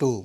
2।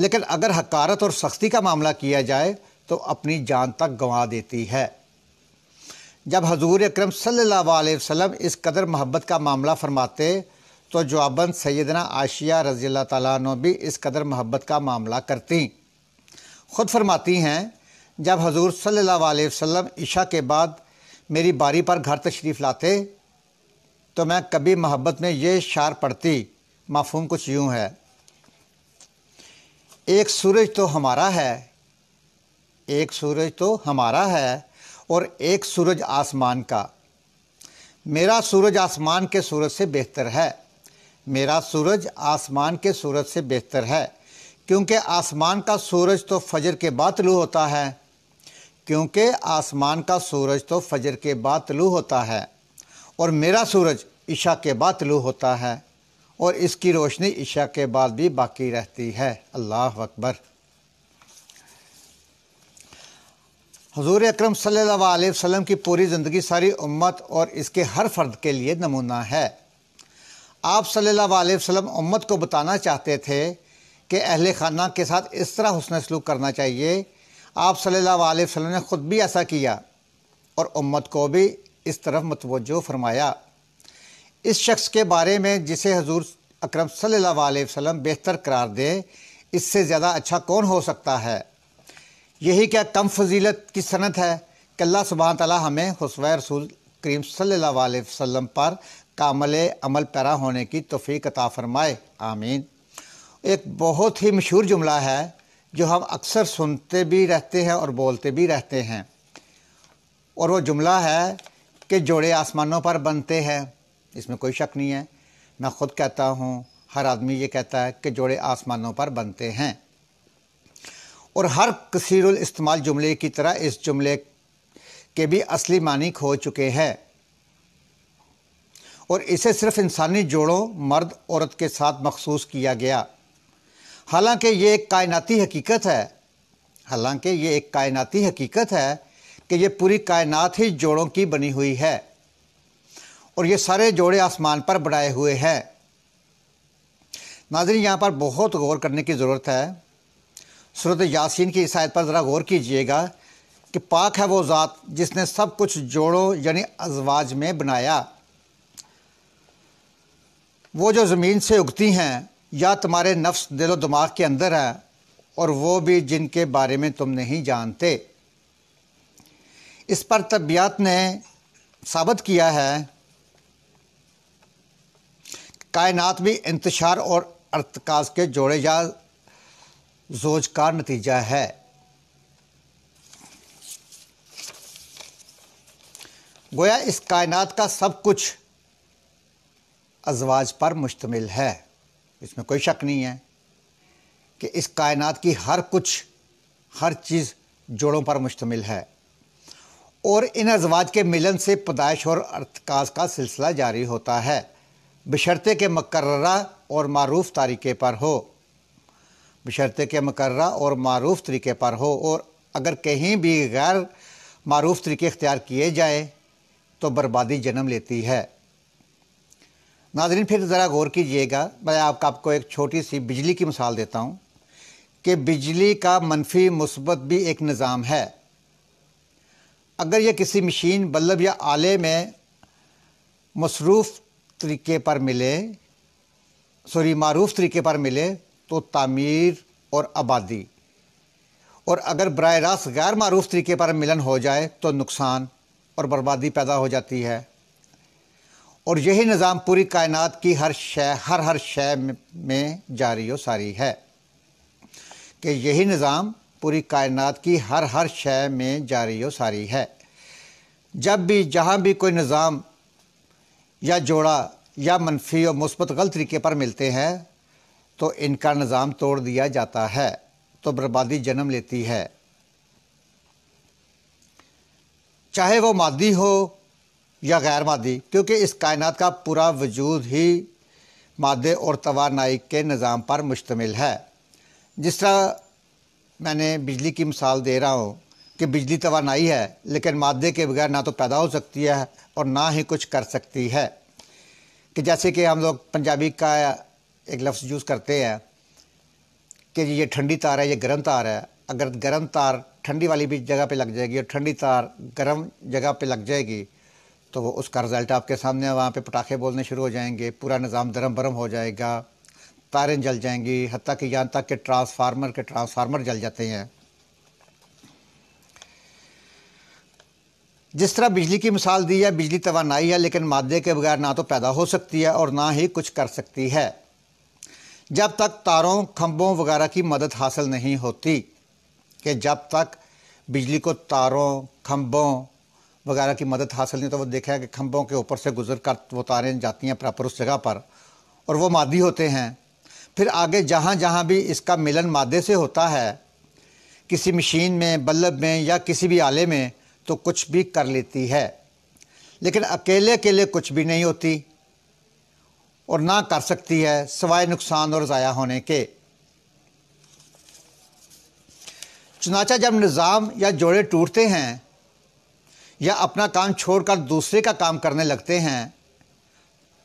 لیکن اگر حقارت اور سختی کا معاملہ کیا جائے تو اپنی جان تک گنوا دیتی ہے۔ جب حضور اکرم صلی اللہ علیہ وسلم اس قدر محبت کا معاملہ فرماتے تو جواباً سیدنا عائشہ رضی اللہ تعالیٰ عنہ بھی اس قدر محبت کا معاملہ کرتی۔ خود فرماتی ہیں، جب حضور صلی اللہ علیہ وسلم عشاء کے بعد میری باری پر گھر تشریف لاتے تو میں کبھی محبت میں یہ شعر پڑھتی، مفہوم کچھ یوں ہے: ایک سورج تو ہمارا ہے، ایک سورج تو ہمارا ہے اور ایک سورج آسمان کا، میرا سورج آسمان کے سورج سے بہتر ہے، میرا سورج آسمان کے سورج سے بہتر ہے، کیونکہ آسمان کا سورج تو فجر کے بعد طلوع ہوتا ہے، کیونکہ آسمان کا سورج تو فجر کے بعد طلوع ہوتا ہے اور میرا سورج عشاء کے بعد طلوع ہوتا ہے اور اس کی روشنی عشاء کے بعد بھی باقی رہتی ہے۔ اللہ اکبر۔ حضور اکرم صلی اللہ علیہ وسلم کی پوری زندگی ساری امت اور اس کے ہر فرد کے لیے نمونہ ہے۔ آپ صلی اللہ علیہ وسلم امت کو بتانا چاہتے تھے کہ اہل خانہ کے ساتھ اس طرح حسن سلوک کرنا چاہیے۔ آپ صلی اللہ علیہ وسلم نے خود بھی ایسا کیا اور امت کو بھی اس طرف متوجہ فرمایا۔ اس شخص کے بارے میں جسے حضور اکرم صلی اللہ علیہ وسلم بہتر قرار دے، اس سے زیادہ اچھا کون ہو سکتا ہے؟ یہی کیا کم فضیلت کی صنعت ہے کہ اللہ سبحانہ تعالیٰ ہمیں حسوہ رسول کریم صلی اللہ علیہ وسلم پر کامل عمل پیرا ہونے کی توفیق عطا فرمائے، آمین۔ ایک بہت ہی مشہور جملہ ہے جو ہم اکثر سنتے بھی رہتے ہیں اور بولتے بھی رہتے ہیں، اور وہ جملہ ہے کہ جوڑے آسمانوں پر بنتے ہیں۔ اس میں کوئی شک نہیں ہے، میں خود کہتا ہوں، ہر آدمی یہ کہتا ہے کہ جوڑے آسمانوں پر بنتے ہیں، اور ہر کثیر الاستعمال جملے کی طرح اس جملے کے بھی اصلی معنی کھو چکے ہیں، اور اسے صرف انسانی جوڑوں مرد عورت کے ساتھ مخصوص کیا گیا، حالانکہ یہ ایک کائناتی حقیقت ہے، حالانکہ یہ ایک کائناتی حقیقت ہے کہ یہ پوری کائنات ہی جوڑوں کی بنی ہوئی ہے اور یہ سارے جوڑے آسمان پر بنائے ہوئے ہیں۔ ناظرین، یہاں پر بہت غور کرنے کی ضرورت ہے۔ سورۃ یاسین کی اس آیت پر ذرا غور کیجئے گا کہ پاک ہے وہ ذات جس نے سب کچھ جوڑوں یعنی ازواج میں بنایا، وہ جو زمین سے اگتی ہیں یا تمہارے نفس دل و دماغ کے اندر ہیں، اور وہ بھی جن کے بارے میں تم نہیں جانتے۔ اس پر طبیعت نے ثابت کیا ہے کائنات بھی انتشار اور ارتکاز کے جوڑے یا زوج کا نتیجہ ہے۔ گویا اس کائنات کا سب کچھ ازواج پر مشتمل ہے۔ اس میں کوئی شک نہیں ہے کہ اس کائنات کی ہر چیز جوڑوں پر مشتمل ہے، اور ان ازواج کے ملن سے پیدائش اور ارتکاز کا سلسلہ جاری ہوتا ہے، بشرطے کہ مقررہ اور معروف طریقے پر ہو، بشرطے کہ مقررہ اور معروف طریقے پر ہو، اور اگر کہیں بھی غیر معروف طریقے اختیار کیے جائیں تو بربادی جنم لیتی ہے۔ ناظرین، پھر ذرا غور کیجئے گا، میں آپ کو ایک چھوٹی سی بجلی کی مثال دیتا ہوں کہ بجلی کا منفی مثبت بھی ایک نظام ہے۔ اگر یہ کسی مشین، بلب یا آلے میں معروف طریقے پر ملے تو تعمیر اور آبادی، اور اگر براہ راست غیر معروف طریقے پر ملن ہو جائے تو نقصان اور بربادی پیدا ہو جاتی ہے۔ اور یہی نظام پوری کائنات کی ہر شے میں جاری و ساری ہے، کہ یہی نظام پوری کائنات کی ہر شے میں جاری و ساری ہے۔ جب بھی جہاں بھی کوئی نظام یا جوڑا یا منفی اور مثبت غلط طریقے پر ملتے ہیں تو ان کا نظام توڑ دیا جاتا ہے تو بربادی جنم لیتی ہے، چاہے وہ مادی ہو یا غیر مادی، کیونکہ اس کائنات کا پورا وجود ہی مادے اور توانائی کے نظام پر مشتمل ہے۔ جس طرح میں نے بجلی کی مثال دے رہا ہوں کہ بجلی توانائی ہے، لیکن مادے کے بغیر نہ تو پیدا ہو سکتی ہے اور نہ ہی کچھ کر سکتی ہے، کہ جیسے کہ ہم لوگ پنجابی کا ایک لفظ یوز کرتے ہیں کہ یہ ٹھنڈی تار ہے، یہ گرم تار ہے، اگر گرم تار ٹھنڈی والی بھی جگہ پہ لگ جائے گی اور ٹھنڈی تار گرم جگہ پہ لگ جائے گی تو وہ اس کا رزلٹ آپ کے سامنے، وہاں پہ پٹاخے بولنے شروع ہو جائیں گے، پورا نظام درم برم ہو جائے گا، تاریں جل جائیں گی، حتیٰ کہ یہاں تک کہ ٹرانسفارمر جل جاتے ہیں۔ جس طرح بجلی کی مثال دی ہے، بجلی توانائی ہے لیکن مادے کے بغیر نہ تو پیدا ہو سکتی ہے اور نہ ہی کچھ کر سکتی ہے جب تک تاروں، کھمبوں وغیرہ کی مدد حاصل نہیں ہوتی، کہ جب تک بجلی کو تاروں، کھمبوں وغیرہ کی مدد حاصل نہیں، تو وہ دیکھا ہے کہ کھمبوں کے اوپر سے گزر کر وہ تاریں جاتی ہیں پراپر اس جگہ پر اور وہ مادی ہوتے ہیں۔ پھر آگے جہاں جہاں بھی اس کا ملن مادے سے ہوتا ہے، کسی مشین میں، بلب میں یا کسی بھی آلے میں، تو کچھ بھی کر لیتی ہے، لیکن اکیلے اکیلے کچھ بھی نہیں ہوتی اور نہ کر سکتی ہے سوائے نقصان اور ضائع ہونے کے۔ چنانچہ جب نظام یا جوڑے ٹوٹتے ہیں یا اپنا کام چھوڑ کر دوسرے کا کام کرنے لگتے ہیں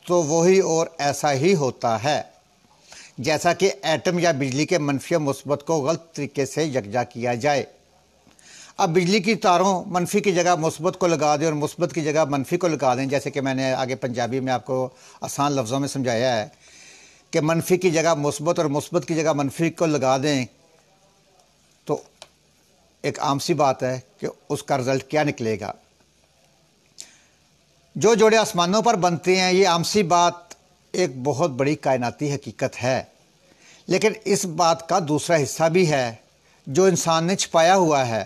تو وہی اور ایسا ہی ہوتا ہے جیسا کہ ایٹم یا بجلی کے منفی و مثبت کو غلط طریقے سے یکجا کیا جائے۔ اب بجلی کی تاروں منفی کی جگہ مثبت کو لگا دیں اور مثبت کی جگہ منفی کو لگا دیں، جیسے کہ میں نے آگے پنجابی میں آپ کو آسان لفظوں میں سمجھایا ہے کہ منفی کی جگہ مثبت اور مثبت کی جگہ منفی کو لگا دیں، تو ایک عام سی بات ہے کہ اس کا رزلٹ کیا نکلے گا۔ جو جوڑے آسمانوں پر بنتے ہیں، یہ عام سی بات ایک بہت بڑی کائناتی حقیقت ہے، لیکن اس بات کا دوسرا حصہ بھی ہے جو انسان نے چھپایا ہوا ہے،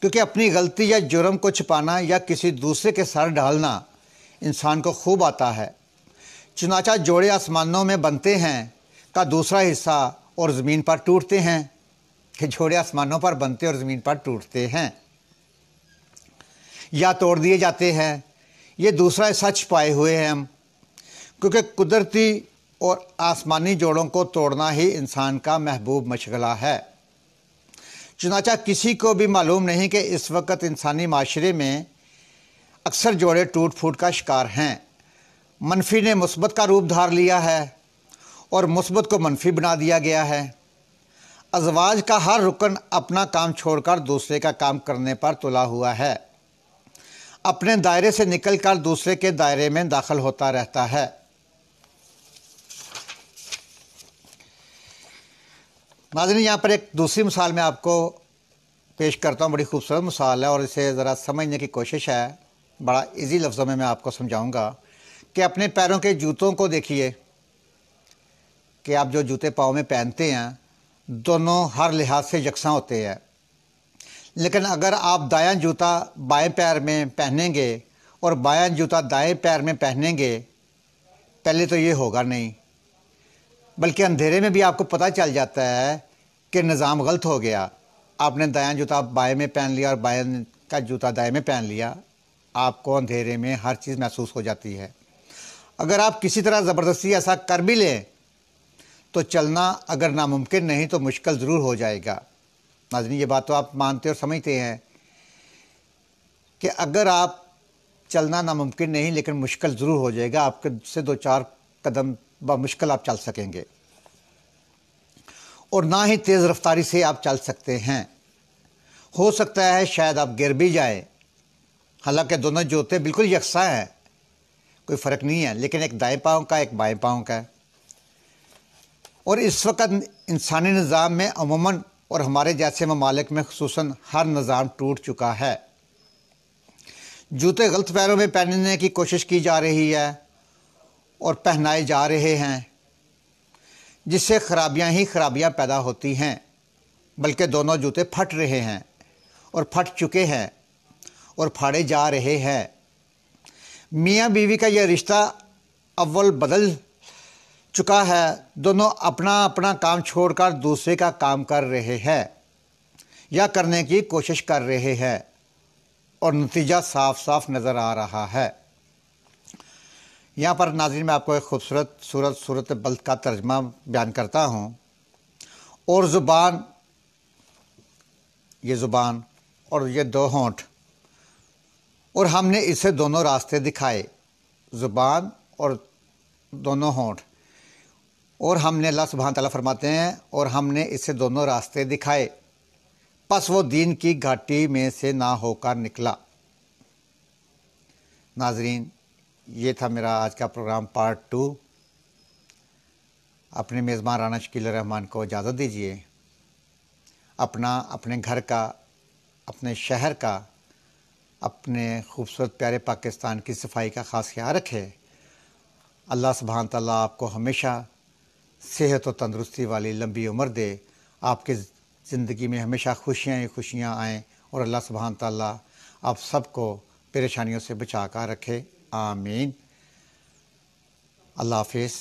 کیونکہ اپنی غلطی یا جرم کو چھپانا یا کسی دوسرے کے سر ڈھالنا انسان کو خوب آتا ہے۔ چنانچہ جوڑے آسمانوں میں بنتے ہیں کا دوسرا حصہ اور زمین پر ٹوٹتے ہیں، کہ جوڑے آسمانوں پر بنتے اور زمین پر ٹوٹتے ہیں یا توڑ دیے جاتے ہیں، یہ دوسرا حصہ چھپائے ہوئے ہیں ہم، کیونکہ قدرتی اور آسمانی جوڑوں کو توڑنا ہی انسان کا محبوب مشغلہ ہے۔ چنانچہ کسی کو بھی معلوم نہیں کہ اس وقت انسانی معاشرے میں اکثر جوڑے ٹوٹ پھوٹ کا شکار ہیں۔ منفی نے مثبت کا روپ دھار لیا ہے اور مثبت کو منفی بنا دیا گیا ہے۔ ازواج کا ہر رکن اپنا کام چھوڑ کر دوسرے کا کام کرنے پر تلا ہوا ہے، اپنے دائرے سے نکل کر دوسرے کے دائرے میں داخل ہوتا رہتا ہے۔ ناظرین، یہاں پر ایک دوسری مثال میں آپ کو پیش کرتا ہوں، بڑی خوبصورت مثال ہے اور اسے ذرا سمجھنے کی کوشش ہے، بڑا ایزی لفظوں میں آپ کو سمجھاؤں گا کہ اپنے پیروں کے جوتوں کو دیکھیے کہ آپ جو جوتے پاؤں میں پہنتے ہیں دونوں ہر لحاظ سے یکساں ہوتے ہیں، لیکن اگر آپ دایاں جوتا بائیں پیر میں پہنیں گے اور بایاں جوتا دائیں پیر میں پہنیں گے، پہلے تو یہ ہوگا نہیں، بلکہ اندھیرے میں بھی آپ کو پتہ چل جاتا ہے کہ نظام غلط ہو گیا۔ آپ نے دایاں جوتا بائیں میں پہن لیا اور بائیں کا جوتا دائیں میں پہن لیا، آپ کو اندھیرے میں ہر چیز محسوس ہو جاتی ہے۔ اگر آپ کسی طرح زبردستی ایسا کر بھی لیں تو چلنا اگر ناممکن نہیں تو مشکل ضرور ہو جائے گا۔ ناظرین، یہ بات تو آپ مانتے اور سمجھتے ہیں کہ اگر آپ چلنا ناممکن نہیں لیکن مشکل ضرور ہو جائے گا، آپ سے 2-4 قدم بمشکل آپ چل سکیں گے اور نہ ہی تیز رفتاری سے آپ چل سکتے ہیں۔ ہو سکتا ہے شاید آپ گر بھی جائیں، حالانکہ دونوں جوتے بالکل یکساں ہیں، کوئی فرق نہیں ہے، لیکن ایک دائیں پاؤں کا ایک بائیں پاؤں کا ہے۔ اور اس وقت انسانی نظام میں عموماً اور ہمارے جیسے ممالک میں خصوصاً ہر نظام ٹوٹ چکا ہے۔ جوتے غلط پیروں میں پہننے کی کوشش کی جا رہی ہے اور پہنائے جا رہے ہیں، جس سے خرابیاں ہی خرابیاں پیدا ہوتی ہیں، بلکہ دونوں جوتے پھٹ رہے ہیں اور پھٹ چکے ہیں اور پھاڑے جا رہے ہیں۔ میاں بیوی کا یہ رشتہ اول بدل چکا ہے، دونوں اپنا اپنا کام چھوڑ کر دوسرے کا کام کر رہے ہیں یا کرنے کی کوشش کر رہے ہیں اور نتیجہ صاف صاف نظر آ رہا ہے۔ یہاں پر ناظرین میں آپ کو ایک خوبصورت صورت بلد کا ترجمہ بیان کرتا ہوں۔ اور زبان، یہ زبان اور یہ 2 ہونٹ، اور ہم نے اسے دونوں راستے دکھائے، زبان اور دونوں ہونٹ، اور ہم نے اللہ سبحانہ تعالیٰ فرماتے ہیں اور ہم نے اسے دونوں راستے دکھائے، پس وہ دین کی گھاٹی میں سے نہ ہو کر نکلا۔ ناظرین، یہ تھا میرا آج کا پروگرام پارٹ 2۔ اپنے میزبان رانا شکیل الرحمان کو اجازت دیجیے۔ اپنے گھر کا، اپنے شہر کا، اپنے خوبصورت پیارے پاکستان کی صفائی کا خاص خیال رکھے۔ اللہ سبحانہ تعالیٰ آپ کو ہمیشہ صحت و تندرستی والی لمبی عمر دے، آپ کی زندگی میں ہمیشہ خوشیاں ہی خوشیاں آئیں، اور اللہ سبحانہ تعالیٰ آپ سب کو پریشانیوں سے بچا کر رکھے، آمین۔ اللہ حافظ۔